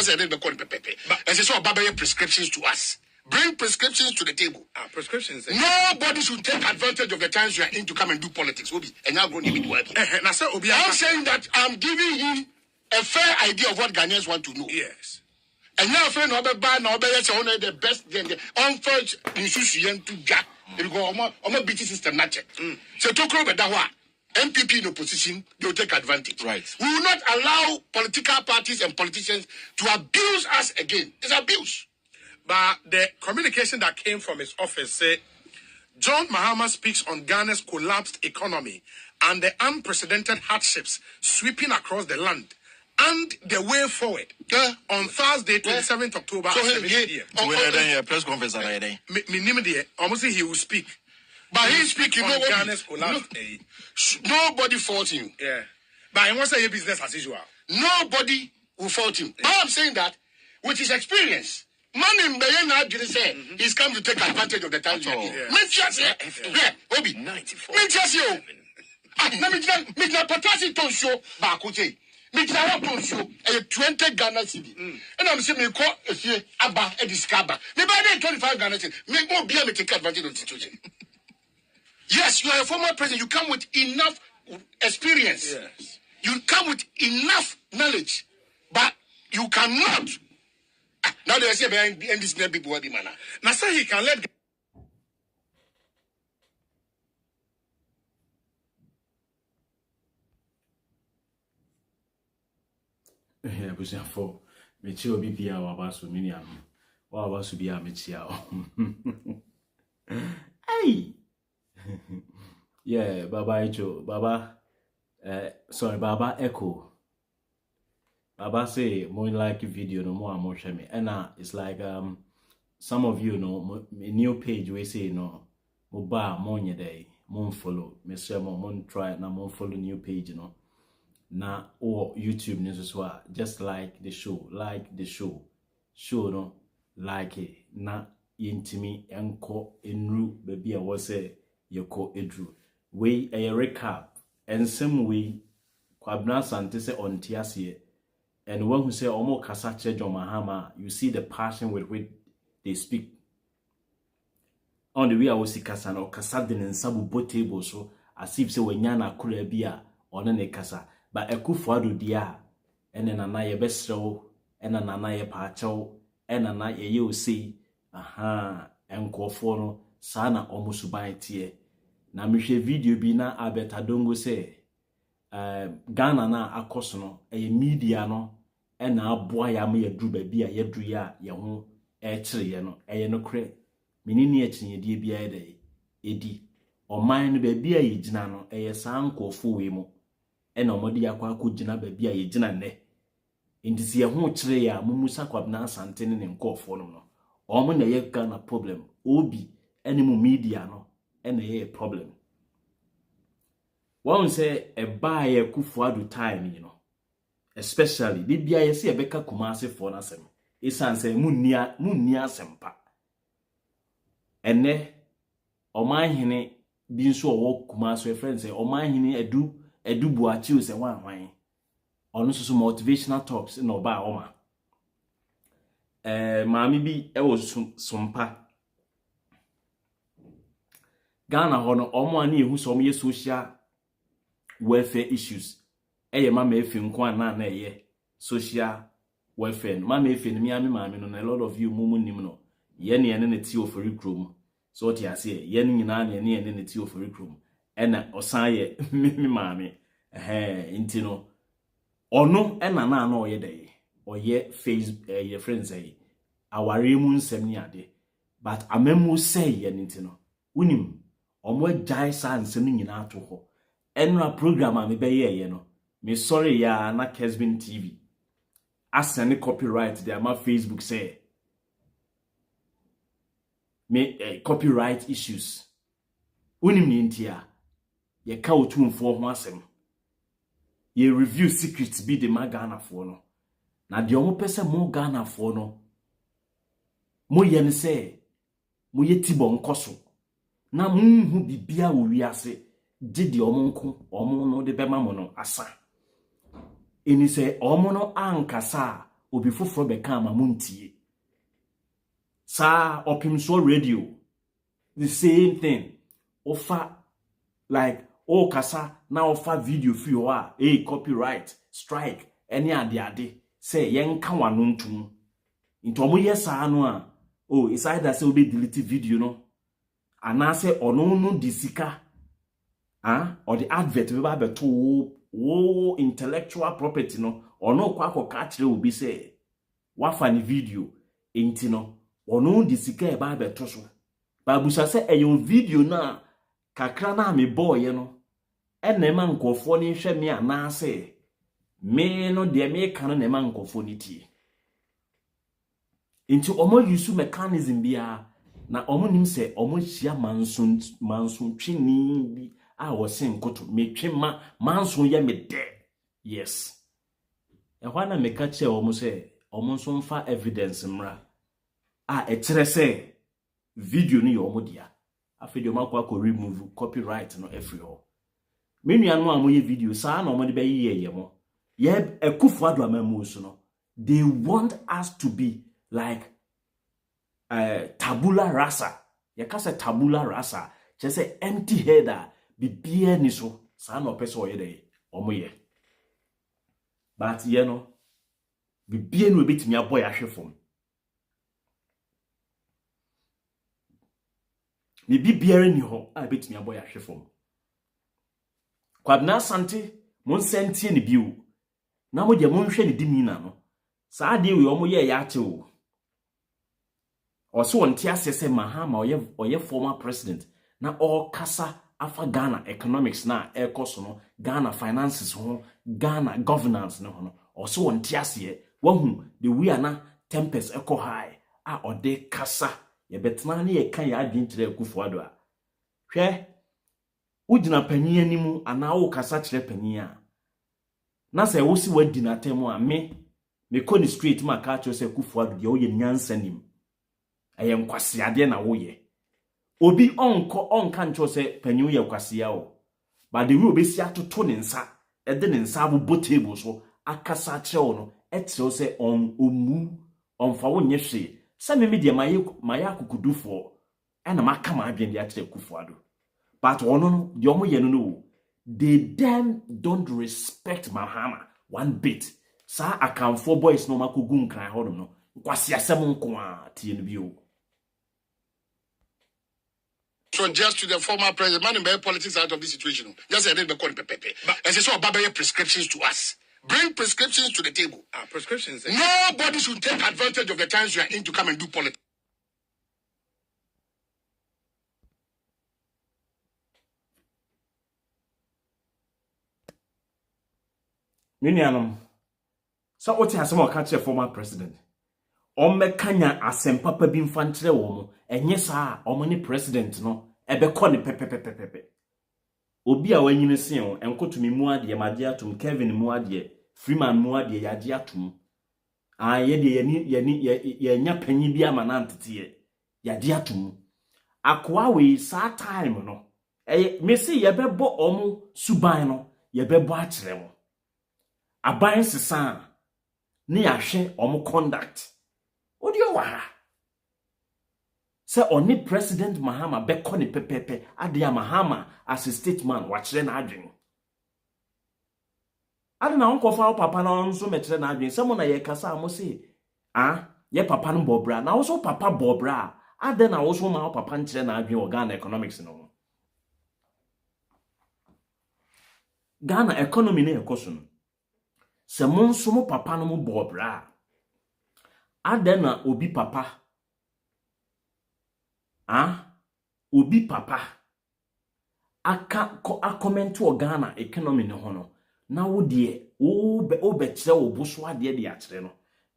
say they be called pepe. As so Baba prescriptions to us. Bring prescriptions to the table. Prescriptions. Nobody should take advantage of the times you are in to come and do politics. Obi, and now going to be working. I'm saying that I'm giving him a fair idea of what Ghanaians want to know. Yes. And now, friend, the best, the unfortunate institution to Jack. They go on my BT system, not check. So, talk about that. MPP in opposition, they will take advantage. Right. We will not allow political parties and politicians to abuse us again. It's abuse. But the communication that came from his office said, John Mahama speaks on Ghana's collapsed economy and the unprecedented hardships sweeping across the land and the way forward. On Thursday, 27th October, so press conference, almost he will speak. But he's speaking on Ghana's collapse. Nobody fault him. Yeah. But I want to say business as usual. Nobody will fault him. But I'm saying that with his experience, man in Bayana didn't say he's come to take advantage of the time. Obi. 94. Me patasi ton show bakote. Me tira ton show 20 Ghana cedi. And I'm saying me call efie aba e discover. Me buy 25 Ghana cedi. Me go be me take advantage of the situation. Yes, you are a former president. You come with enough experience. Yes. You come with enough knowledge, but you cannot. Now they say behind this people will be manner. Now say he can let. Yeah, but for me, chill be here. Wabasu miniam. Wabasu be a mechia. Hey. Yeah, Baba Echo, Baba. Sorry, Baba Echo. Baba say more like video no more shame. And it's like some of you know a new page we say no mo ba mo nye day mo follow me say mo try na mo follow new page no na or YouTube news so just like the show no like it na yintimi enko enru baby a was say yeko edru we a recap and some way kwabna sante say on tiasie. And when we say Omo Kasa John Mahama, you see the passion with which they speak. On the way I was see Kasa no Kasa den sabu both tables so as if say when yana kura bia on ne Kasa. But Ekufuado dia and then ana ye besro and ana ye pacho and ana ye you see enkofo no sana omo suban tie. Na mehwe video bi na Abeta Dongo say Ghana na akoso no media no na aboa ya ma yadru ba bia yadru ya ye ho kire ye no no kre menini akyenye die bia edi oman no ba bia ye gina no sankofo we mu omode yakwa akogina ba bia ye gina ne ndisi ye ho kire ya mumusa kwabna asante ne nkofo no omo na ye Ghana problem obi mu media no na ye problem. One say a buy a Kufuado time, you know. Especially the bia say a beka Kumasi for nasem. Isan say munia sempa. Ene o man hine bin so wo Kumasi friend say o man hine edu buachi say wan. Ono so motivational talks no ba oma. Maami bi e wo sompa. Ghana hono omo ani ehu so ye social welfare issues mama efi nko na eye social welfare mama efi ni maame no na a lot of you mumu nim no ye ne ti ofori krom so what you say ye ne nyina ne ti ofori krom na osan ye mi maame nti no ono na oye dey oye Facebook ye friends aware mu nsem ni ade but amemu say ye nti no unim omo jai sa nsem nyina ato ho enra program a me be ye no me sorry ya na Kesbin TV asane copyright there ma Facebook say me copyright issues unim ni ntia ye ka otumfo ho asem ye review secrets bi de Ghana fo no na de omo pese mo Ghana fo no mo ye ne say mo ye tibo nkoso na munhu bibia wo wiase didi omo no de bema mo no asa eni say omo no ankasa obi foforo beka ma muntie sa opimso radio the same thing offer like kasa na offer video fi ho a copyright strike any ade say yenka wano ntum nti omo yesa no a it's either say obi delete video no ana say ono no disika or the advert we ba beto intellectual property no ono kwa akoka kire obi say wafa ni video enti no ono disika e ba beto so ba busa say eyo video na kakra na me boy no enema nkofo ni hwe me ana say me no de me kan na ma nkofo ni tie enti omo use mechanism bia na omo nim say omo hia manson twini bi a wo sen koto metwe manson ye me de yes e hwana me ka che omo say omo nso mfa evidence mra a kire say video ni omo dia afedio makwa remove copyright no every all menu anu amoye video sa na omo de be ye mo ye ekufu ado amamu so no they want us to be like tabula rasa yakasa tabula rasa say empty header bibia ni so sa na opese oye dey omo ye but ye no bibia no ebetimi aboy ahwefom ni bibia ni ho a ebetimi aboy ahwefom kwabna sante mon sentie ni biu na mo je mon hwe ni dimina no sa de we omo ye ya ate o oso wonte asese Mahama oye former president na all kasa afa Ghana economics na ekoso no Ghana finances ho Ghana governance no ho oso wonte ase wahu the we are na tempest eco high a ode kasa ye betena na ye kan ya adin kire akufo ado a hwe ugina panyin animu ana wo kasa kire panyin a na se wo si wadi na temu a me ko ni street ma ka cho se akufo ado de wo ye nyansa nim ayem kwase ade na wo ye obi onka ncho se panyin ye kwase ya o ba de we obesi atoto ne nsa ede ne nsa abo table so akasa kire wo no etiro se omu onfa wo nye hwe se me de maye akukudufo ana maka ma adwen de akire akufo ado but ono no de omo ye no they damn don't respect Mahama one bit sa akamfo boys no makogu nkran hodom no kwase asem nko a tie no bio so just to the former president man in politics out of this situation just say they be call pepe and say so obaba prescriptions to us bring prescriptions to the table prescriptions nobody should take advantage of the times we are in to come and do politics. Minianum so oti asem o ka kire former president o mekanya asem papa bi mfa nkire wo mo enye saa o mo ni president no ebe ko ni pepepepepe obi a wanyine sen o enkotumi mu ade made atum Kevin mu ade Freeman mu ade yade atum ye de ye nya panyi bi ama na ntete yade atum akwa we saa time no mesi ye bebo omo suban no ye bebo a kire mo aban sesa ni ahwe omo conduct odi o wa se oni president Mahama beko ni pepepe ade ya Mahama as a statesman wa kire na adwen ade na onkofa papa na onso me kire na adwen se mo na ye kasa mo se ye papa no bobra na wo so papa bobra ade na wo so ma papa nkire na adwen o Ghana economics no Ghana economy na ekoso no se monso mo papa no mo bobra adena obi papa obi papa aka comment o Ghana economy ne ho no na wo de wo be kire wo boso ade de akire no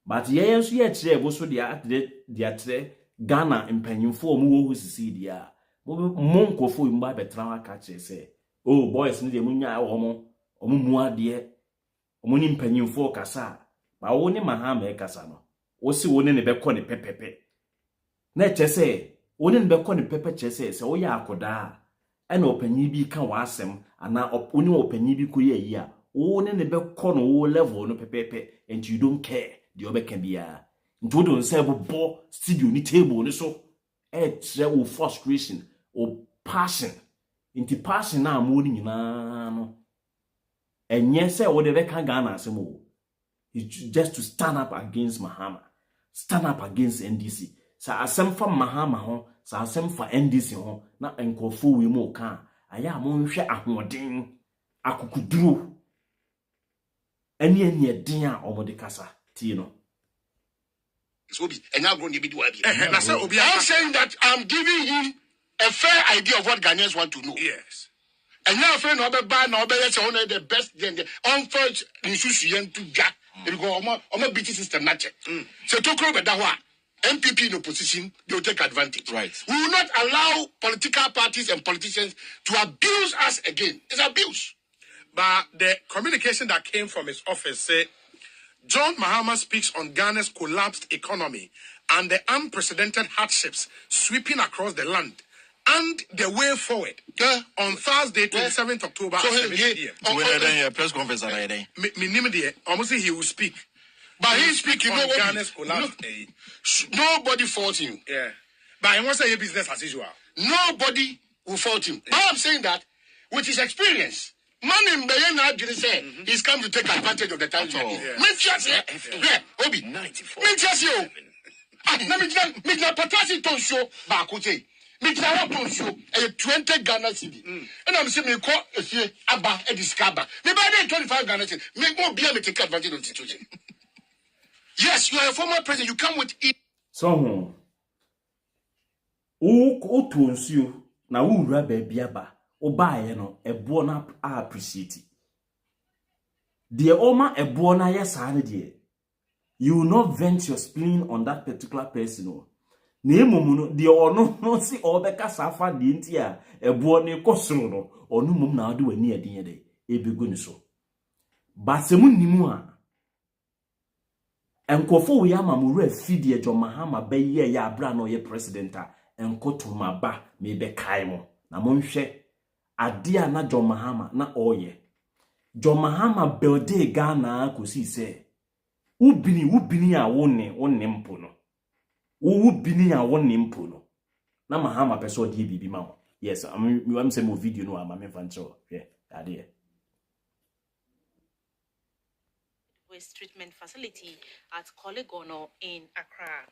but ye yenso ye kire boso de akire Ghana empanyimfo mu wo sisi dia mo nkofo imba betra aka kire se boys ne de munya wo mu ade omoni mpanyimfo kasa ba wo ne Mahama e kasa no wo si wo ne be kɔ ne pepepe na kyese wo ne be kɔ ne pepe kyese se wo ya akoda ɛna opanyi bi ka wa asɛm ana oni opanyi bi ko ye yi a wo ne be kɔ no wo level no pepepe and you don't care the obe can be a nto do nse bo studio ni table ni so tre frustration or passion into passion na mo ni nyina no enye se wo de be kan Ghana asem o just to stand up against Mahama, stand up against NDC. Sa asem fa Mahama ho, sa asem fa NDC ho, na enkofo we mo kan, aya mo nhwe ahoden, akukuduro. Eni din a omode kasa, ti no. So be enya grown dey be do abi. Na say obi I'm saying that I'm giving him a fair idea of what Ghanaians want to know. Yes. And now friend no be bad na obey say one of the best then the unfurged nsusuye to ja. Because omo BT system na check. So Tokro be da ho a MPP in opposition, they will take advantage. Right. We will not allow political parties and politicians to abuse us again. It's abuse. But the communication that came from his office said, John Mahama speaks on Ghana's collapsed economy and the unprecedented hardships sweeping across the land and the way forward. On Thursday, 27th October, at 7 p.m. When press conference are there? Almost he will speak. But he's speaking, Ghana's collapsed. Nobody fault him. Yeah. But he wants to say business as usual. Nobody will fault him. Yeah. I'm saying that with his experience, man in Bayana didn't say he's come to take advantage of the time. Obi. 94. Me na patasi to show ba ko say. Me try to show 20 Ghana cedi. And I'm saying me call efie aba e discover. Me buy 25 Ghana cedi. Me go be me take advantage of the situation. Yes, you are a former president. You come with it. So, o to nsuo na wo wura ba bia ba. O baaye no ebo na appreciate. The oma ebo na yesa na de. You will not vent your spleen on that particular person. No. Na emom no de ono no si obeka safa de nti a ebo ne kosoro no onu mum na ade wani adin de ebegu ni so. Ba semu nimu a enkofo we amamuru afidie John Mahama beye ya abra no ye president a enkotoma ba me be kai mo na monhwe ade a na John Mahama na oye John Mahama builde Ghana kosi se ubini a wonne mpo no ubini a wonne mpo no na Mahama peso die bibi ma ho. Yes, I'm say mo video no ama me fancho yeah ade waste treatment facility at Kolegono in Accra.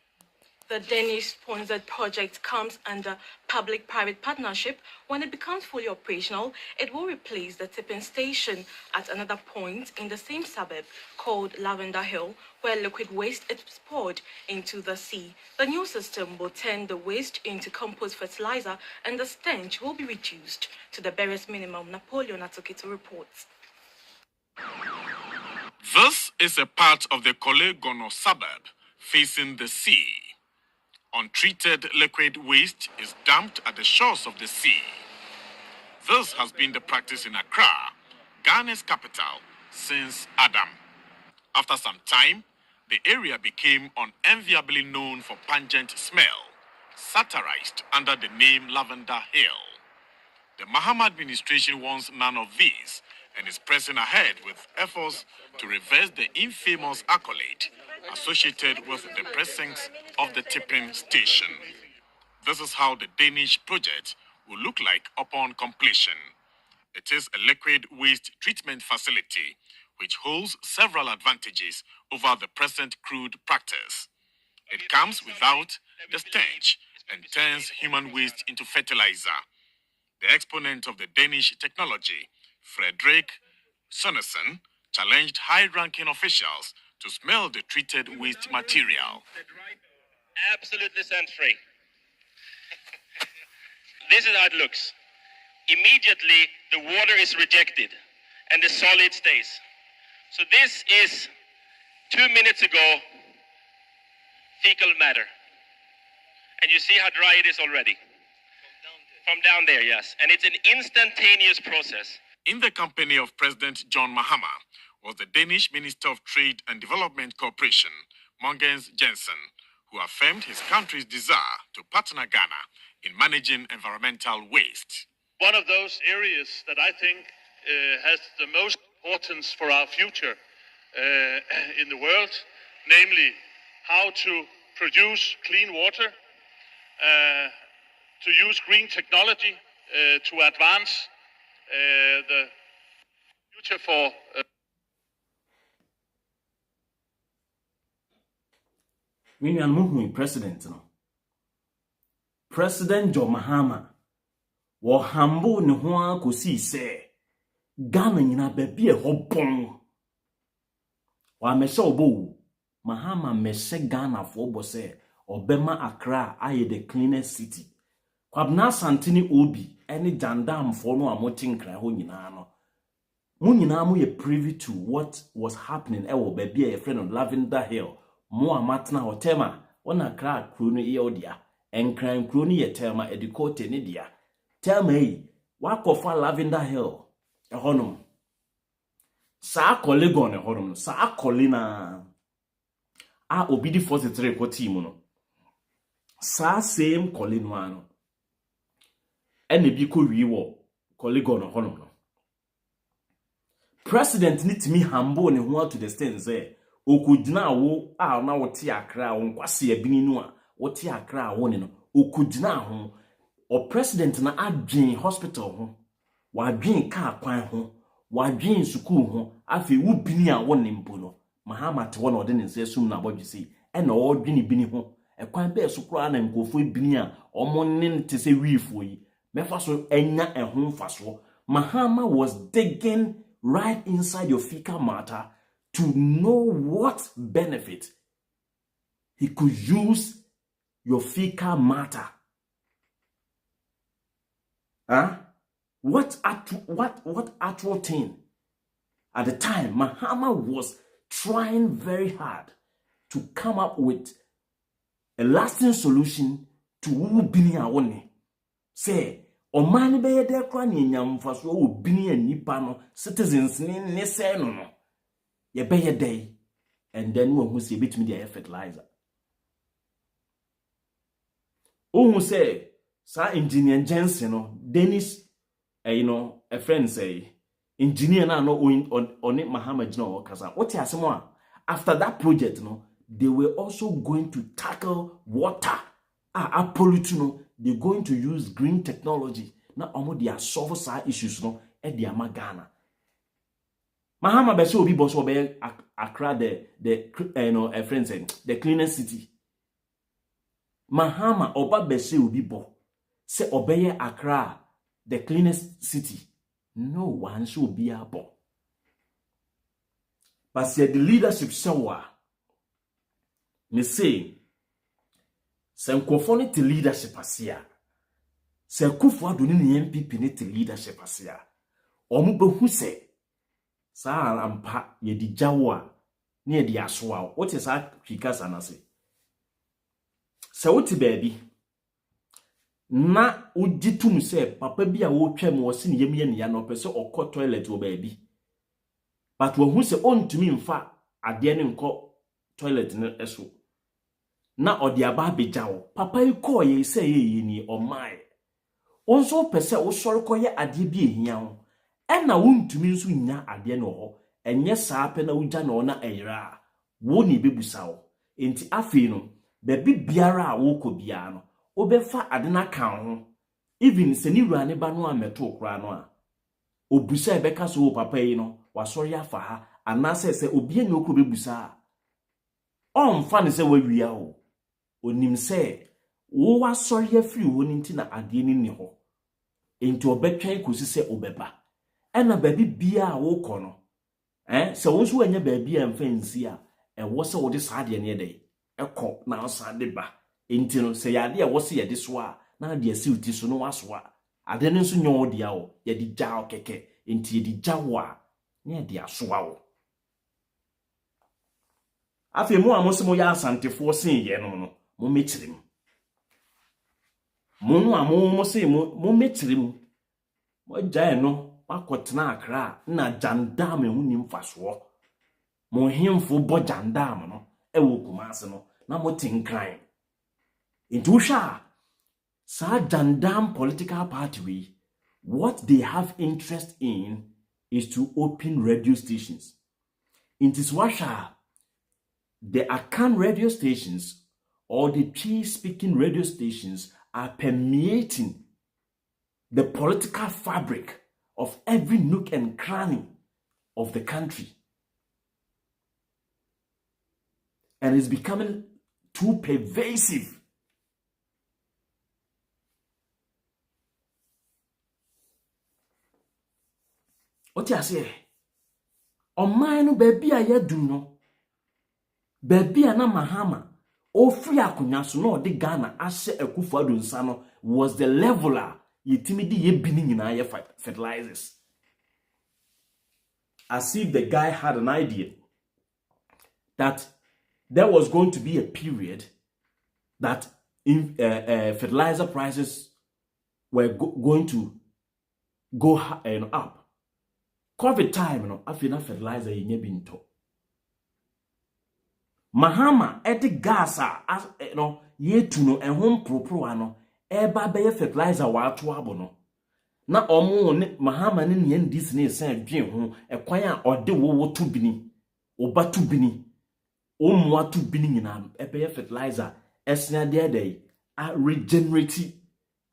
The Danish-sponsored project comes under public-private partnership. When it becomes fully operational, it will replace the tipping station at another point in the same suburb called Lavender Hill, where liquid waste is poured into the sea. The new system will turn the waste into compost fertilizer, and the stench will be reduced to the barest minimum. Napoleon Atukito reports. This is a part of the Kolegono suburb facing the sea. Untreated liquid waste is dumped at the shores of the sea. This has been the practice in Accra, Ghana's capital, since Adam. After some time, the area became unenviably known for pungent smell, satirized under the name Lavender Hill. The Mahama administration wants none of these and is pressing ahead with efforts to reverse the infamous accolade associated with the precincts of the tipping station. This is how the Danish project will look like upon completion. It is a liquid waste treatment facility which holds several advantages over the present crude practice. It comes without the stench and turns human waste into fertilizer. The exponent of the Danish technology, Frederick Sønnesen, challenged high-ranking officials to smell the treated waste material. Absolutely scent-free. This is how it looks. Immediately, the water is rejected and the solid stays. So this is 2 minutes ago fecal matter. And you see how dry it is already. From down there, yes. And it's an instantaneous process. In the company of President John Mahama was the Danish Minister of Trade and Development Cooperation, Mogens Jensen, who affirmed his country's desire to partner Ghana in managing environmental waste. One of those areas that I think has the most importance for our future in the world, namely how to produce clean water, to use green technology to advance the future for President John Mahama wo hambo ne ho akosi se Ghana nyina baabi hobon wa mehye obo Mahama mehye Ghana fo bo se obema Accra aye the cleanest city kwabna santini obi ene Jandam fo no amotinkra ho nyina no mu nyina mo ye privy to what was happening ewo baabi a friend of Lavender Hill mo amatna hotema wona Accra kro no ye odia enkran kro no ye tema edikote ne dia tema yi wakofa Lavender Hill ehonum sa kolegon ehonum sa kolina a obidi 43 ko team no sa same kolino ano ene bi ko wi wo kolegon ehonum no president nitimi hambo ne ho to the stand say okudina wo a na wote Accra wo nkwase abini no a wote Accra wo ne no okudina ho o president na adwen hospital ho wadwen ka kwan ho wadwen sukuu ho afi wo bini a wo ne mpo no Mahama te wo na ode ne nse sum na bodwisi e na o dwene bini ho e kwan be so kura na nkofo bini a omo ne te se wiifo yi mefa so enya ehun mfaso Mahama was digging right inside your fecal matter to know what benefit he could use your fecal matter. What actual thing? At the time, Mahama was trying very hard to come up with a lasting solution to who bini awone. Say, Omani be de kwa ni nyamfaso wo bini anipa no citizens ni say no. Ye be ye day and then we who say between the fertilizer. Who say sa engineer Jensen no Dennis a friend say engineer na no on it Mahama jina okasa. What you asemo after that project no they were also going to tackle water. Pollute no they're going to use green technology. Na omo dia solve sa issues no e dia magana. Mahama be so obi boss obe Accra the a friend say the cleanest city. Mahama oba be se obi bo se obeye Accra the cleanest city. No one should be abo. But say the leadership showa me say se nkofo te leadership asia se Kufu Ado ni MPP ne te leadership asia omo behu se sa ampa ye di jawo a ne ye di aso a what is that kwika na se se wuti baabi na ujitum se papa bi a wo twam wo se ne yemye ne ya no pese okọ toilet wo baabi but wo hu se ontumi mfa ade ne nkọ toilet ne eso na odi aba bejawo papa yi ko ye se ye ni omai onso pese wo sori koye ade bi ehia ho na wontumi nso nya ade ne ho enye saa pe na uja na ona eyira wo ni bebusa wo enti afi no bebi biara a wo ko bia no obefa ade na kan ho even se ni wura ne ba no ameto kra no a obusa ebeka so wo papa yi no wasori afa ha anase se obi ani okro bebusa omfa ne se wawia ho onim se wo wasori afiri wo nti na ade ni ho enti obetwan kosi se obeba ena baby bia wo kono se wo so anya baby amfansi a wo se wo de saade ne dey ekọ na saade ba enti no se yade a wo se yede so a na de asiuti so no waso a ade ne nso nyo de a wo yede gya keke enti yede gya wo a ne de aso a wo afi mu amosimo ya asantefo sen ye no no mo mechirim mo no amomo se mo mechirim mo gya no wakotena Accra na Jandam ehu ni mfaso mo hemfo bo Jandam no ewo Kumase no na mo tinkran into sha sa Jandam political party what they have interest in is to open radio stations. It is washa the Akan radio stations or the P-speaking radio stations are permeating the political fabric of every nook and cranny of the country. And it's becoming too pervasive. What you say? On mine, baby, I do no. Baby, na Mahama. O free akunya so no de Ghana ashe Akufo-Addo nsa no was the leveler yetimidi ye bini nyina ye fertilizers. As if the guy had an idea that there was going to be a period that fertilizer prices were going to go up. COVID time, no, after fertilizer ye binto. Mahama eti gas ye tuno home pro ano eba be fertilizer wa to abo no na omo ne Mahama ne ne ndis ne san dwen ho ekwan a ode wo to bini oba to bini omwa to bini nyina ebe fertilizer esna de a regenerate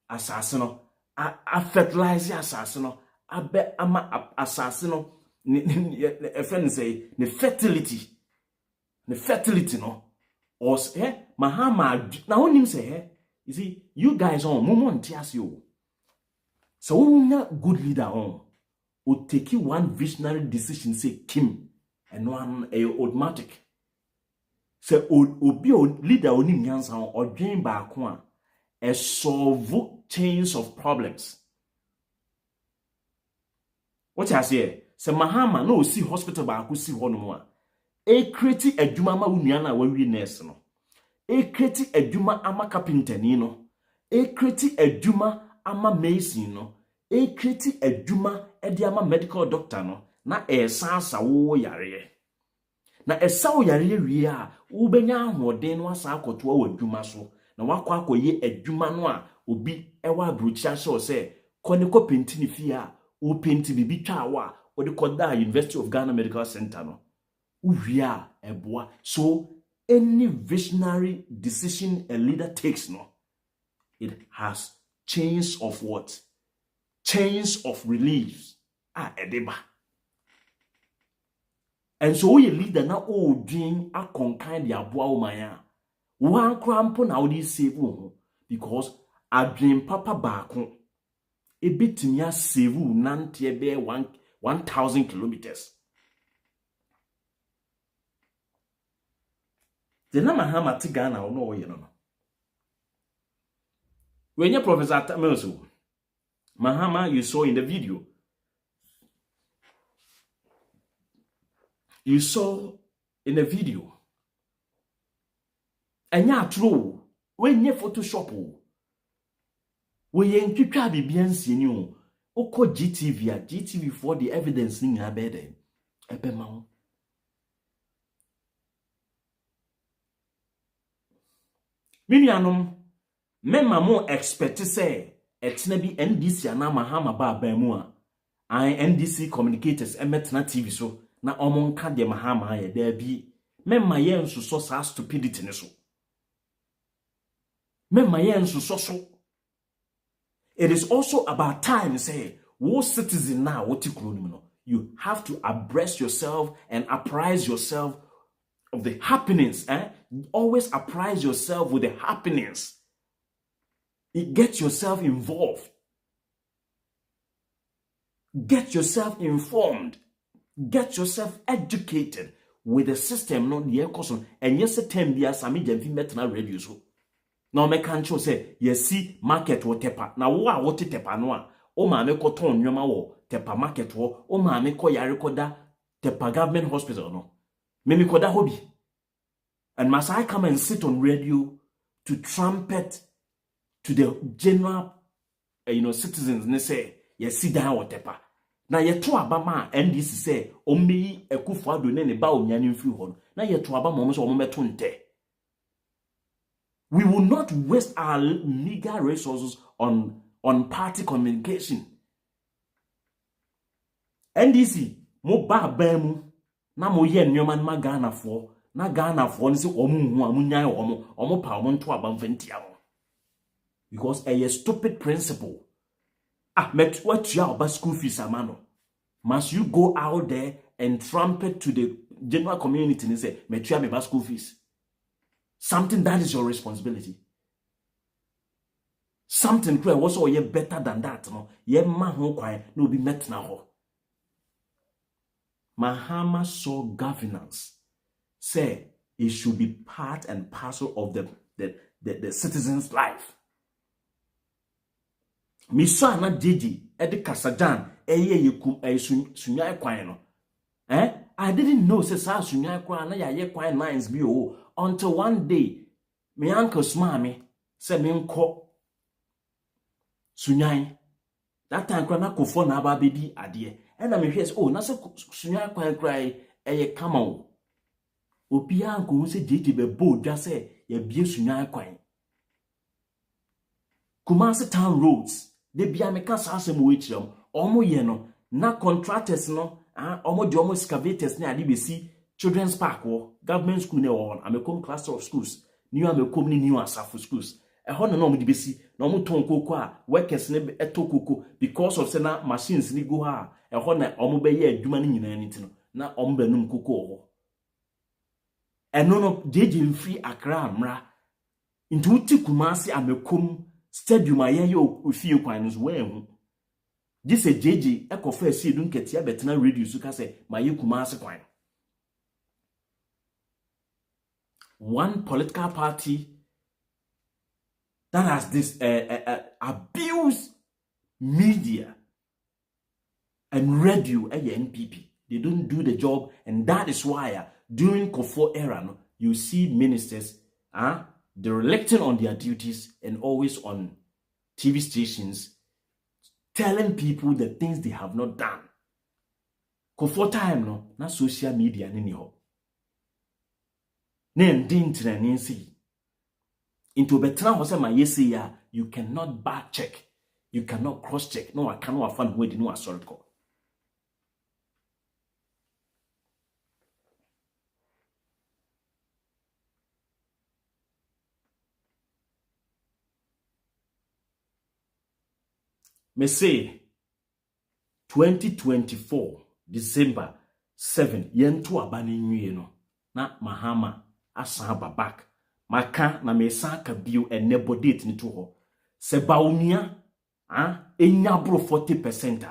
asase no a fertilize asase no abe ama asase no ne friend say ne fertility no or Mahama na onim say you see you guys on moment tiasio so una good leader on will take you one visionary decision say Kim and one automatic say obi leader onim nyansa or dream back one a solve chains of problems. What I say Mahama no see hospital back who see one more. E kreti adwuma ma unua na wawie nurse no. E kreti adwuma ama carpenter ni no. E kreti adwuma ama mason no. E kreti adwuma edi ama medical doctor no. Na sansa wo yare. Na esa wo yare wie a wo benya ahoden no asa akoto wa adwuma so. Na wakọ akoye adwuma no a obi ewa abrochia show say kone ko penti ni fie a wo penti bibi twa wa wo de koda University of Ghana Medical Center no. So any visionary decision a leader takes, no, it has chains of what? Chains of reliefs. Edeba. And so we leader na doing a conkind ya boa maya. One crampo na odi save because a dream papa bako a bit near save nantie be 1,000 kilometers. The Mahama Tigana or no, you know. When you Professor Tamelso, Mahama, you saw in the video. You saw in the video. And ya true. When you Photoshop, when you enquire the BNC new, Oko GTV for the evidence in her bed. Ebemao. Minianum, memma mo expect say etna bi NDC ana Mahama ba mu a NDC communicators emetna TV so na omo nka de Mahama ya da bi memma ye nsuso sa stupidity ne so memma ye nsuso so. It is also about time say wo citizen now what you have to abreast yourself and apprise yourself of the happenings. Always apprise yourself with the happenings. Get yourself involved. Get yourself informed. Get yourself educated with the system, not the ecoson. And yes, a 10 years, I mean, metna radio so. Now, me can't show say, yes, see, market wo tepa. Now, what tepa noa? O ma me ko ton nyoma wo tepa market wo. O ma me ko yare koda tepa government hospital no. Me koda hobby. And must I come and sit on radio to trumpet to the general, citizens? And say, yes, sit down or tepa. Now ye to abama NDC say, Omi Akufo-Addo ne ba onyane mfi ho. Now ye to abama mo so mo metonte. We will not waste our meager resources on party communication. NDC mo ba mu na mo ye nneoma ma Ghana for na Ghana for one say omu hu amunya omo pa omo nto abamfentia ho because a stupid principle met what you are school fees amano must you go out there and trumpet to the general community and say met you me school fees something that is your responsibility something clear was all better than that no ye ma ho kwan no be met na ho Mahama saw governance say it should be part and parcel of the citizens' life. Miso na jeji edi kasajan eye yekum sunyai kwan no. I didn't know say sa sunyai kwan na ye kwan lines bi o until one day my uncle smami say me nko sunyai. That time kwan na kofo na aba bedi ade. And I mean, oh, na se sunya kwan cry eye kama o. Opia nko se jeje be bo dwa se ye bie sunya kwan. Kumasi town roads, de bia me ka sa asem wo echiram. Omo ye no na contractors no, omo de omo excavators ni ade be si children's park wo, government school ne wo, amekom cluster of schools, new amekom ni new asafo schools. Eho na omo de be si, na omo ton koko a workers ne eto koko because of say na machines ni go ha. Eho na omo be ye adwuma ni nyina ni tino na omo be num koko ho eno no jeje mfiri Accra amra nti uti Kumasi amekom stadium aye ofie kwan no we hu gise jeje ekofa asi edu nketia betena radio su ka se maye Kumasi kwan one political party that has this abuse media and radio NPP. They don't do the job, and that is why during Kofo era, no, you see ministers, they're electing on their duties and always on TV stations, telling people the things they have not done. Kofo time, no, na social media nini ho. Nen din trenensi. Into betra hose ma yesi ya, you cannot back check, you cannot cross check. No, I cannot find where the no assault call. Me say 2024 December 7 yentu abani nwie no na Mahama asan back maka na me san ka bio enebo date ni to ho se baumia enya bro 40%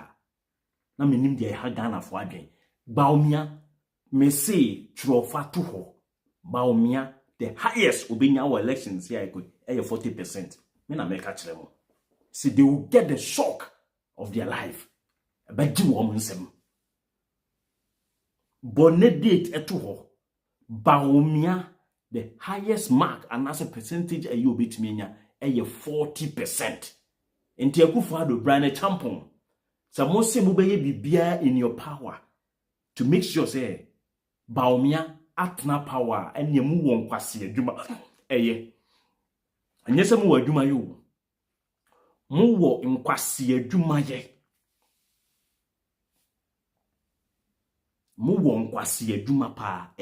na menim dia ha Ghana fo adwen baumia me say trofa to ho baumia the highest obenya our elections here could 40% me na make kire mo. See, they will get the shock of their life. But do woman sem. Bonnet date etuho. Baumia, the highest mark and as a percentage a you bit me 40%. In Tiakufado brand a tampon. So most mubeye bibia in your power to make sure say Baumia atna power and yemu won kwasi adwuma. And yes, mu adwuma yo. Muwo nkwasi adwuma ye muwo nkwasi adwuma pa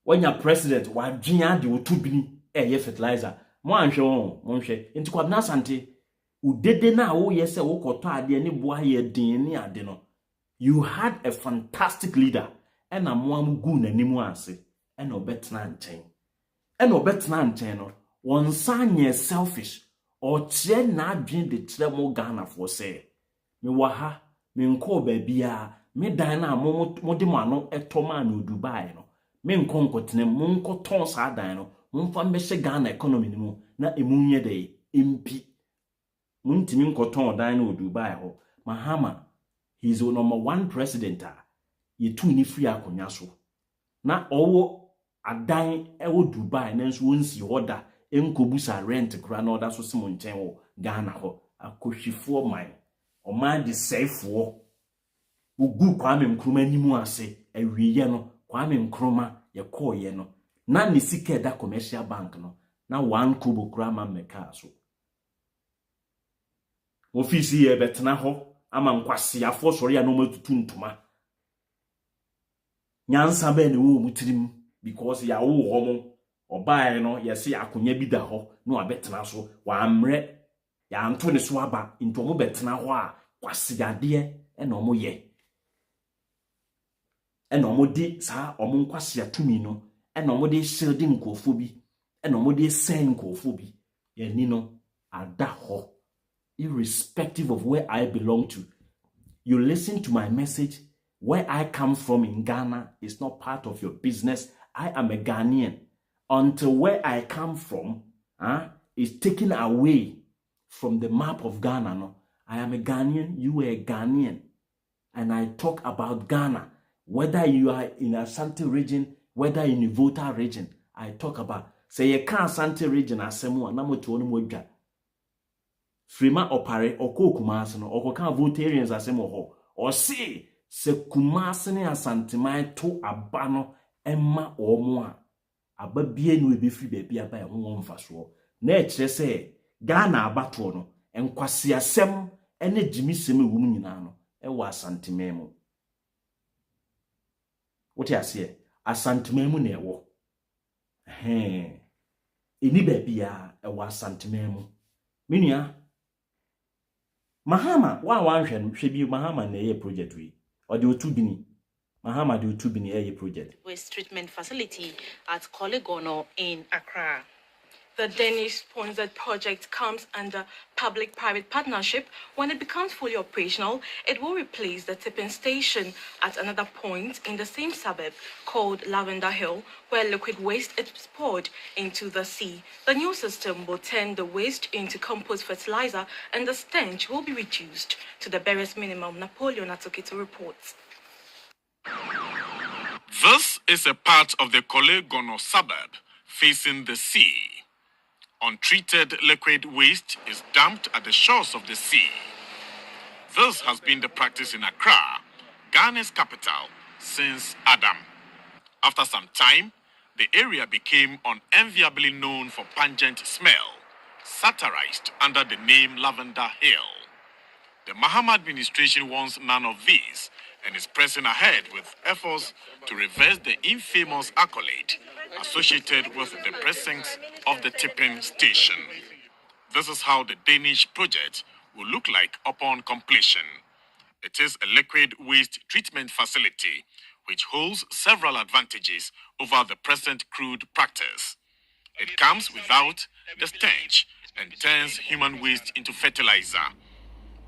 wanya president wa dwea de otubini fertilizer mo anhwe won mo nhwe enti kwabna asante udede na wo yese wo koto ade ne boa ye den ne ade no you had a fantastic leader ena mo am gu nanimu ase ena obetena nchen no won sanye selfish or che na adwen de kire mo Ghana for say me wa ha me nko ba bia me dan na mo de mo ano etoma na Dubai no me nko nkotene mo nko ton sa dan no mo mfa mbehye Ghana economy ni mu na emunye de MP mo ntimi nkoton dan na Dubai ho Mahama he is the number 1 president ye tu ni free akonya so na owo adan ewo Dubai na nso wonsi order enkobusa rent kura na oda so simo nchen wo Ghana ho akohwifo man o man de sefo ugu Kwame Nkrumah nimu ase awiye no Kwame Nkrumah ye koye no na ne sika da commercial bank no na 1 kobo kura ma meka so office ye betena ho ama nkwase afo sori ya no matutu ntuma nyansa be ne wo mutirim because ya wo homo obae no yesi akonya bi da ho no abetena so wa amre ya anto ne so aba into mo betena ho a kwasigade e no mo ye e no mo di sa omo nkwase atumi no e no mo di shield nkofo bi e no mo di sen nkofo bi ye ni no ada ho irrespective of where I belong to. You listen to my message. Where I come from in Ghana is not part of your business. I am a Ghanaian. Until where I come from is taken away from the map of Ghana. No? I am a Ghanaian, you are a Ghanaian. And I talk about Ghana. Whether you are in Asante region, whether in the Volta region, I talk about. Say you can't Asante region asemu anamoto onu modwa. Frima opare oko Kumasi no okoka Voltarians asemu ho. Or say se Kumasi ne Asante to abano emma omo a aba bie no ebefri baabi aba e ho mfaso na e kire se Ghana abato no enkwase asem ene gimisem ewum nyina no e wa Asante memu wote ase Asante memu na ewo eni baabi a e wa Asante memu menua Mahama wa nhwe no hwe bi Mahama na eye project wi o de otu bini Mahama de otu bini eye project waste treatment facility at Kolegono in Accra. The Danish-sponsored project comes under public-private partnership. When it becomes fully operational, it will replace the tipping station at another point in the same suburb called Lavender Hill, where liquid waste is poured into the sea. The new system will turn the waste into compost fertilizer, and the stench will be reduced to the barest minimum. Napoleon Atokito reports. This is a part of the Kolegono suburb facing the sea. Untreated liquid waste is dumped at the shores of the sea. This has been the practice in Accra, Ghana's capital, since Adam. After some time, the area became unenviably known for pungent smell, satirized under the name Lavender Hill. The Mahama administration wants none of these and is pressing ahead with efforts to reverse the infamous accolade associated with the precincts of the tipping station. This is how the Danish project will look like upon completion. It is a liquid waste treatment facility which holds several advantages over the present crude practice. It comes without the stench and turns human waste into fertilizer.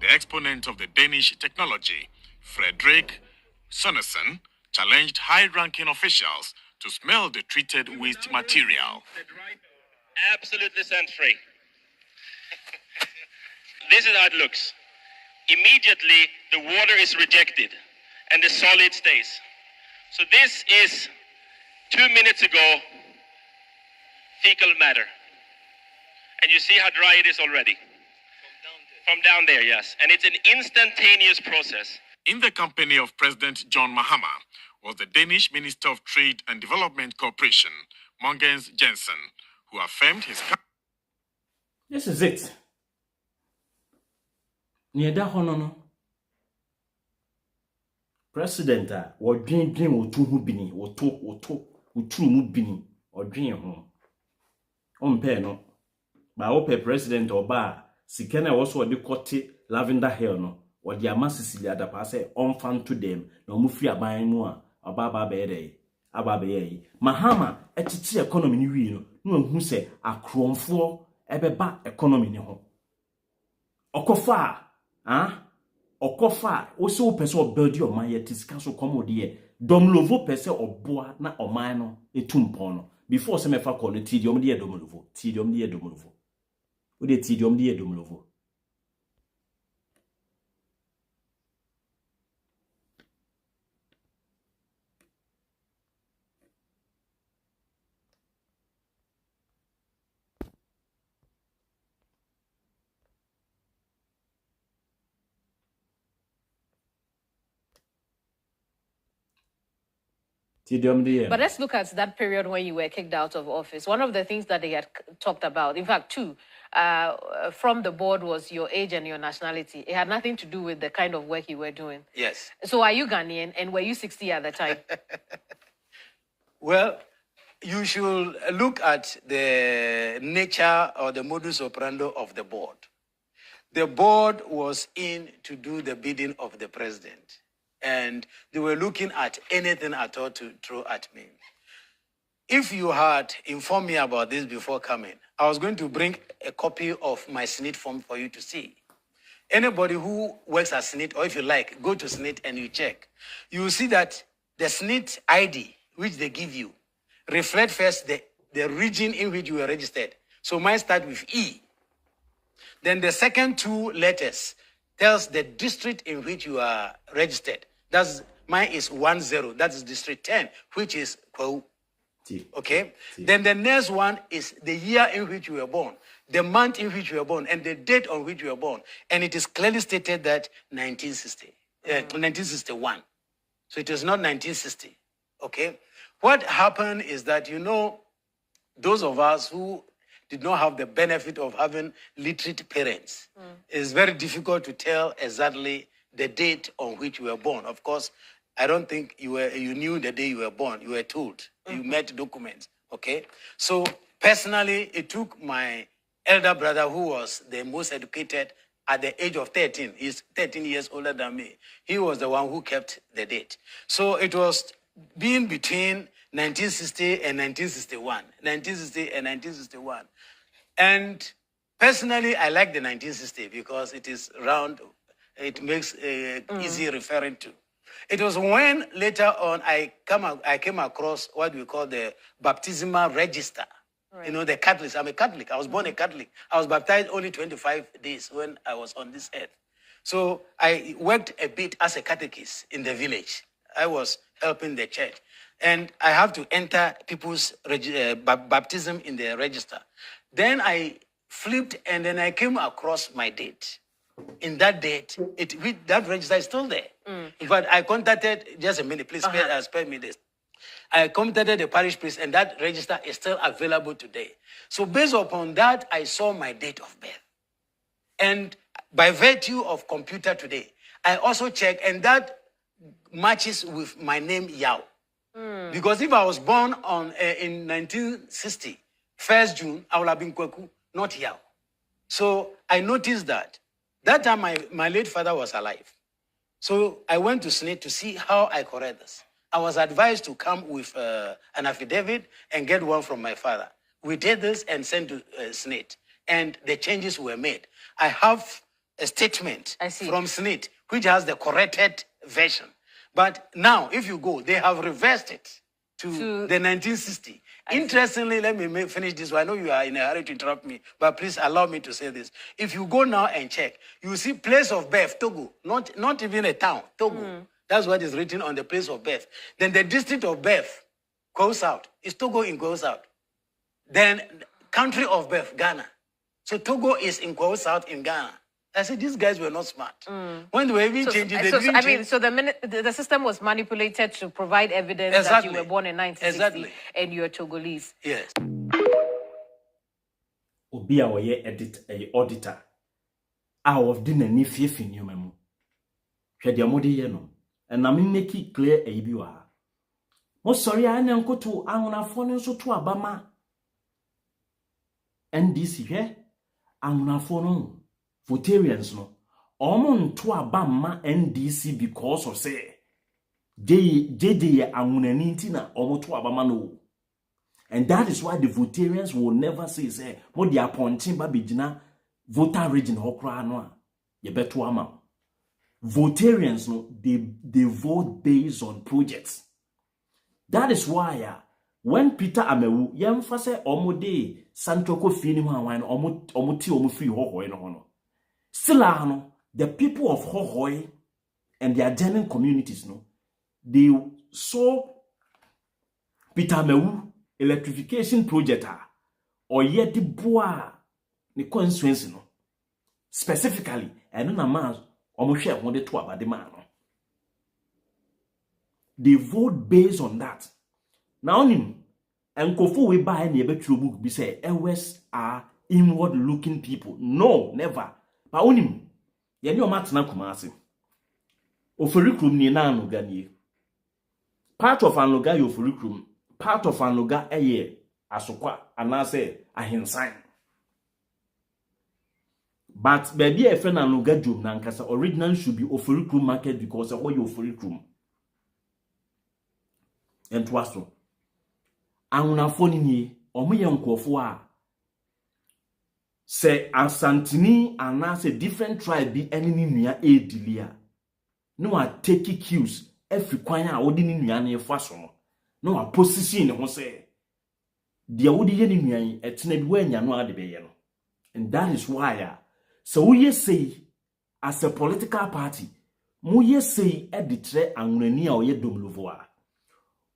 The exponent of the Danish technology, Frederick Sonnesen, challenged high-ranking officials to smell the treated waste material. Absolutely scent-free. This is how it looks. Immediately, the water is rejected and the solid stays. So this is 2 minutes ago fecal matter. And you see how dry it is already. From down there, yes. And it's an instantaneous process. In the company of President John Mahama was the Danish Minister of Trade and Development Cooperation, Mogens Jensen, who affirmed his... This is it. Nieda hono President wo dwen wotu hu bini wotu mu bini odwen ho ompe no ba wo pe president oba sika na wo so de kote Lavender Hill no wo de ama Sicily adapa se onfan to them na omu fi aban mu a aba be yi Mahama etiti economy ni wi no no hu se akromfo ebeba economy ni ho okofa okofa oso wo pese obuild your man yet is caso commode ye domlovo pese oboa na oman no etumpon no before se mefa call no tidium de domlovo wo de tidium de domlovo But let's look at that period when you were kicked out of office. One of the things that they had talked about, in fact, two, from the board was your age and your nationality. It had nothing to do with the kind of work you were doing. Yes. So are you Ghanaian, and were you 60 at the time? Well, you should look at the nature or the modus operandi of the board. The board was in to do the bidding of the president, and they were looking at anything at all to throw at me. If you had informed me about this before coming, I was going to bring a copy of my SNIT form for you to see. Anybody who works at SNIT, or if you like, go to SNIT and you check. You will see that the SNIT ID, which they give you, reflect first the region in which you were registered. So mine start with E. Then the second two letters tells the district in which you are registered. Mine is 10. That is district 10, which is Kwau. Okay? Then the next one is the year in which you were born, the month in which you were born, and the date on which you were born. And it is clearly stated that 1961. So it is not 1960. Okay? What happened is that, those of us who did not have the benefit of having literate parents, it's very difficult to tell exactly the date on which you were born. Of course, I don't think you knew the day you were born. You were told. You met documents. Okay? So personally, it took my elder brother, who was the most educated at the age of 13. He's 13 years older than me. He was the one who kept the date. So it was being between 1960 and 1961. 1960 and 1961. And personally, I like the 1960 because it is round. It makes easy referring to. It was when later on I came across what we call the baptismal register. Right. The Catholics. I'm a Catholic. I was born a Catholic. I was baptized only 25 days when I was on this earth. So I worked a bit as a catechist in the village. I was helping the church. And I have to enter people's baptism in the register. Then I flipped and then I came across my date. In that date, that register is still there. But I contacted, just a minute, please spare me this. I contacted the parish priest and that register is still available today. So based upon that, I saw my date of birth. And by virtue of computer today, I also checked and that matches with my name Yao. Because if I was born in 1960, 1st June, I would have been Kweku, not Yao. So I noticed that. That time, my late father was alive. So I went to SNIT to see how I correct this. I was advised to come with an affidavit and get one from my father. We did this and sent to SNIT, and the changes were made. I have a statement from SNIT, which has the corrected version. But now, if you go, they have reversed it to the 1960. Interestingly, let me finish this one. I know you are in a hurry to interrupt me, but please allow me to say this. If you go now and check, you see place of birth, Togo, not even a town, Togo. That's what is written on the place of birth. Then the district of birth, Kwau South, is Togo in Kwau South. Then country of birth, Ghana. So Togo is in Kwau South in Ghana. I said, these guys were not smart. When they were even changing, they didn't change. So the system was manipulated to provide evidence that you were born in 1960 and you're Togolese. Yes. Obi a oye auditor. Of dinner ni fiefi nyoma mu. Hwe de mode ye no. And na me make it clear e bi wa ha. Mo sorry a na nkoto anwonafo ne nso to abama. NDC hwe anwonafo no Votarians no omon to abama NDC because of say JJ anwunani ntina omo to abama no. And that is why the Votarians will never say mo dia appointing ba begina voter region hokra no a ye beto ama. Votarians no they vote based on projects. That is why when Peter Amewu yemfa say omo de Santoko fini ho anwan omo ti omo free hohoi no no. Still the people of Hohoi and the adjoining communities, they saw Peter Amewu electrification project or yet the boa the constituency specifically and no man almost share one to about the man. They vote based on that. Now onim enkofo we buy na ebetro book bi say West are inward looking people. No, never. But onim ye ni o matena Kumasi. Oforikrum ni na anoga nie. Part of anoga yo oforikrum, part of anoga eye asokwa anase ahensan. But baby a friend anoga job na nkasa original should be oforikrum market because of your oforikrum. Entwaso. Anunafo ni omoye nkofo a se asantini anase different tribe bi ene ni nua edilia. No a take cues every kwan a wodi ni nua na efa so no. No a position ne ho se dia wodi ye ni nua yi etena bi wanya no ade be ye no. And that is why so we say as a political party mo ye say editre anwunani a oye domlovo a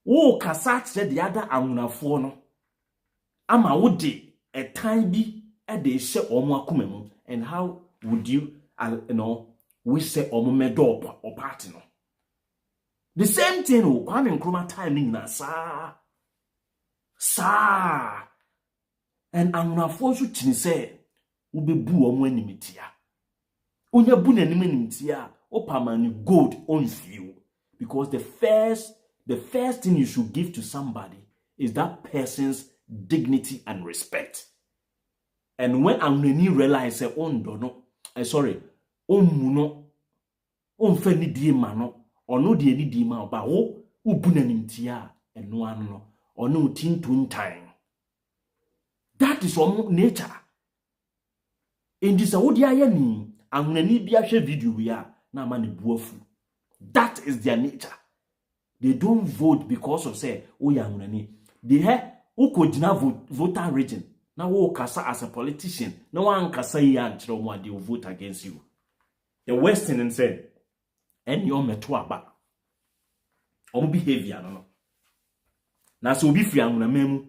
wo kasa kire de ada anwunafo no ama wodi etan bi e de hye omo akoma mu. And how would you we say omo medo or party no the same thing o Kwame Nkrumah time na sa and anwunafo so tini say wo bebu omo animtia onya bu nanim animtia opamani gold on you because the first thing you should give to somebody is that person's dignity and respect. And when Amreni realize say ondo no omuno onfa ni die ma no ono de ni die ma ba wo ubu nanim tia eno ano no ono tintun time. That is nature. In this awodi aye ni Amreni bi ahwe video wi a na ma ne buafu. That is their nature. They don't vote because of say Amreni. They have ukodina voter region. Now wo kasa as a politician. No one kasa yan chiro mo they will vote against you. The Western and said, and your meto aba. Omo behavior no. Na so obi fi anwuna memu.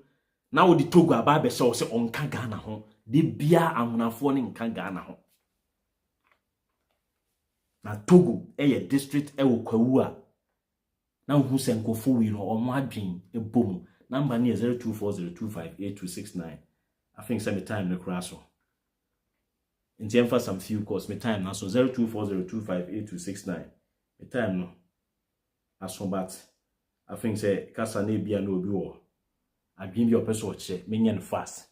Na wo di Togo aba be say onka Ghana ho. De bia anwunafo ne nka Ghana ho. Na Togo eye district ewo kwawu a. Na hu se nkofo wi no omo adwen ebom. Number near 0240258269. I think some time no crash. In time for some few calls, my time now so 0240258269. My time no. As for but I think say kasa na bia no obi wo. I give your person watch me nyan fast.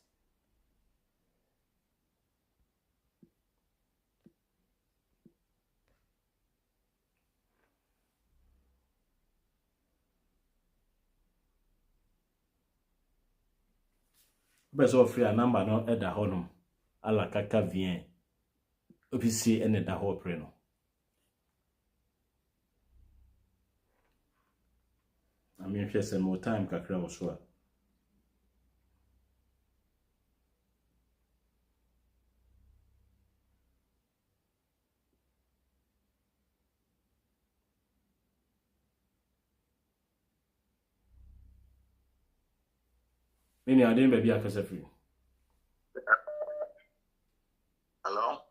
Best of free a number no eda honum ala kaka vien opisi ene da ho pre no ami hwe se more time kakra wo so a many I didn't baby akasa free. Hello?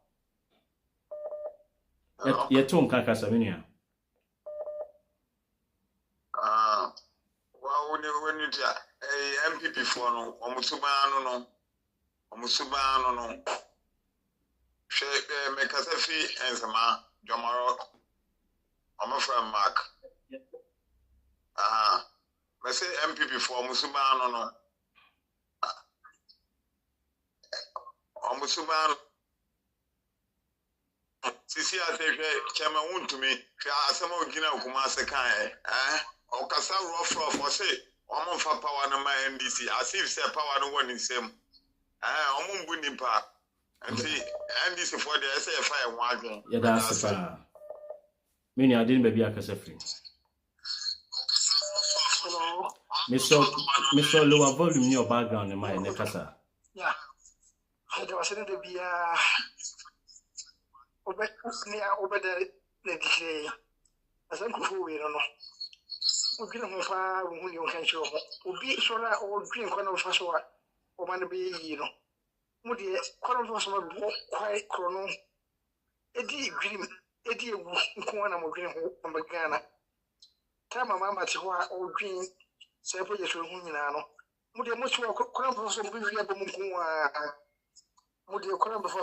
Ye ton kakasa many well when you MPP for no omusubano no she me kasa free enzama Jomaro I'm from Mark. Me say MPP for omusubano no omusubano sisi atehwe chama wuntumi hwa asema ogina Kumasi kan okasa rough for say omo fa power na ma NDC as if say power no one in same omo mbu nipa anti NDC for the say fire one again yeah that's pa many I didn't baby akasa free. Mr. Lower volume in your background in my nekasa. Yeah. I was in the Bia over the day. As I'm who we don't know. We're going to far when you can show. We'll be sure or drink one of us or man be, you know. Moody, one of us will walk quite chrono. Eddie Green, Eddie Kuana Green, Ghana. Time a mamma to our old green. say project we hunina. Mudia much more crumb for some good Mudia crumb for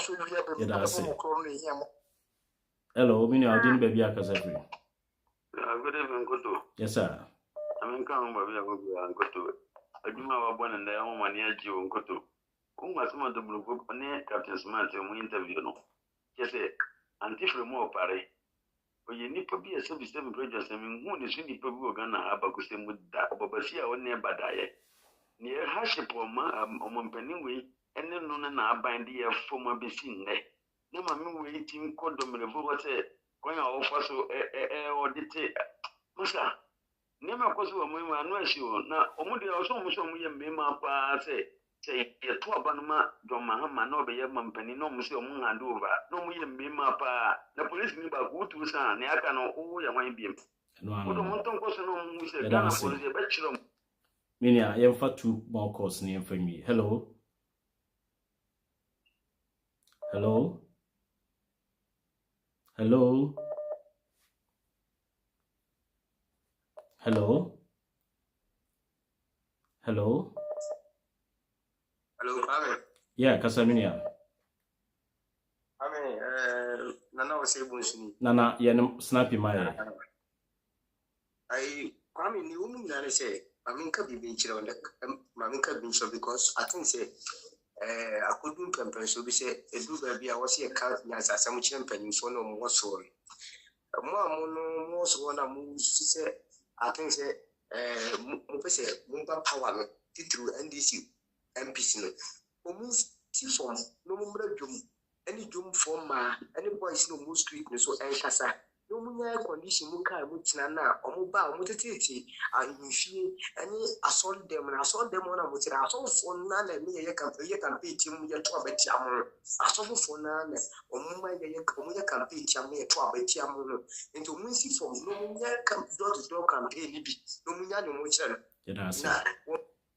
some good. Hello, Mini, I didn't baby Akasafri. Good evening, Kutu. Yes, sir. I'm in Kang Baby Kutu. I do my one and their own money at you, Kutu. Who was not the blue book on Captain Smart and we interview. Yes, and if more party. But you need to be a service project. I mean, who is really people gonna have a custom with that, but see our neighbor die. Near Hashipoma, Penny, and then none are binding a former basin. No, I'm waiting, Kodom, the vote said, going off so or detail. Musa, never cause you a moment, I'm not sure. Now, Omodia also was on me and Mima say, a two abanma, John Mahama, no be a company, no Monsieur Mungandover, no me and Mima pa, the police knew about good to son, I can know your mind be. Mini, I have for 2 more calls near for me. Hello. Hello. Hello. Hello. Hello. Hello, Kwame. Yeah, Kasaminia. Nana was able to. Nana, snappy my. Kwame, the woman that I say, Maminka be being chill on the Maminka being so because I think say, I couldn't compare so we say, a do baby, I was here, can't answer some champion for no more sorry. More one I move, she said, I think say, Mumpa power through NDC MPC. Move from no more jum, any jum for ma, any boys no more street, so Shasa. No more condition, Muka, Mutina, or mobile, Mutati, and you any assault them and assault them on a Mutina, assault for none and me, you can pay him your 12 jammer, assault for none, or Mumma, you can pay him your 12 jammer, into Munsi from no more door campaign, no more no more.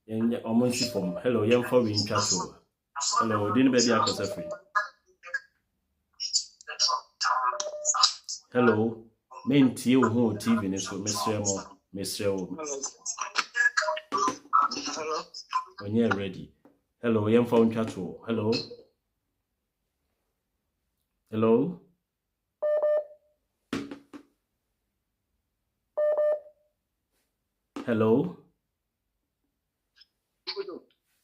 And almost from hello, young for in chat. Hello, didn't baby Akasafri. Hello, main Tio who TV is for Mr. Hello. When you're ready. Hello, young phone chat. Hello. Hello. Hello.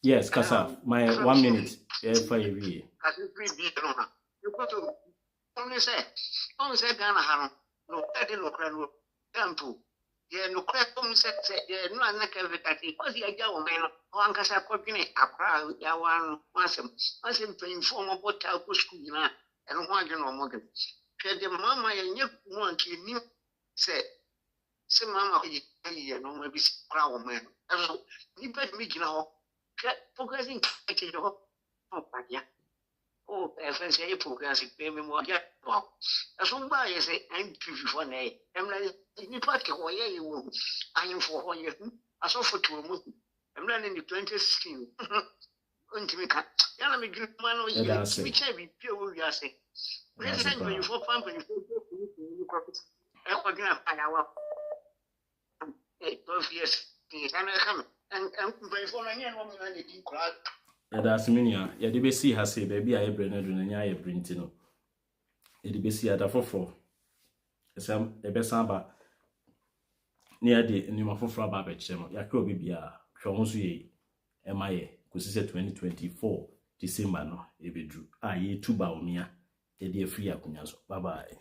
Yes, Kasa, my 1 minute. For you. You got to only say Ghana Hano, no, I didn't look around. Campo. Yeah, no crack home said, yeah, no, I'm not every country. Was the idea of man, one Casa Copine, a crowd, Yawan, once him paying for my hotel school, and one general Morgan. Said the mamma and you want to knew, said, some mamma, no, maybe crowd man. You bet me, you know, progressing. Oh, if I say progressive baby more, yeah, well, as one by say, I'm for nay. I'm like, you party where you will. I am for 1 year. I saw for 2 months. I'm running the 2016. Until we can't. Yana me good man, which I be pure, we are saying. President, when you for pumping, I'm going to find out 12 years. And I come and by 4 years, woman, and you cry. That's minia. Ya de besi ha se baby a ebre na do na nya ebre ntino. E de besi ada fofo. Esam ebesan ba. Ni ade ni mafofo aba be chemo. Ya ka obi bia hwo ho so ye. Emaye kosi se 2024 December no ebedru. Ah ye tuba omia. E de free akunya so. Bye bye.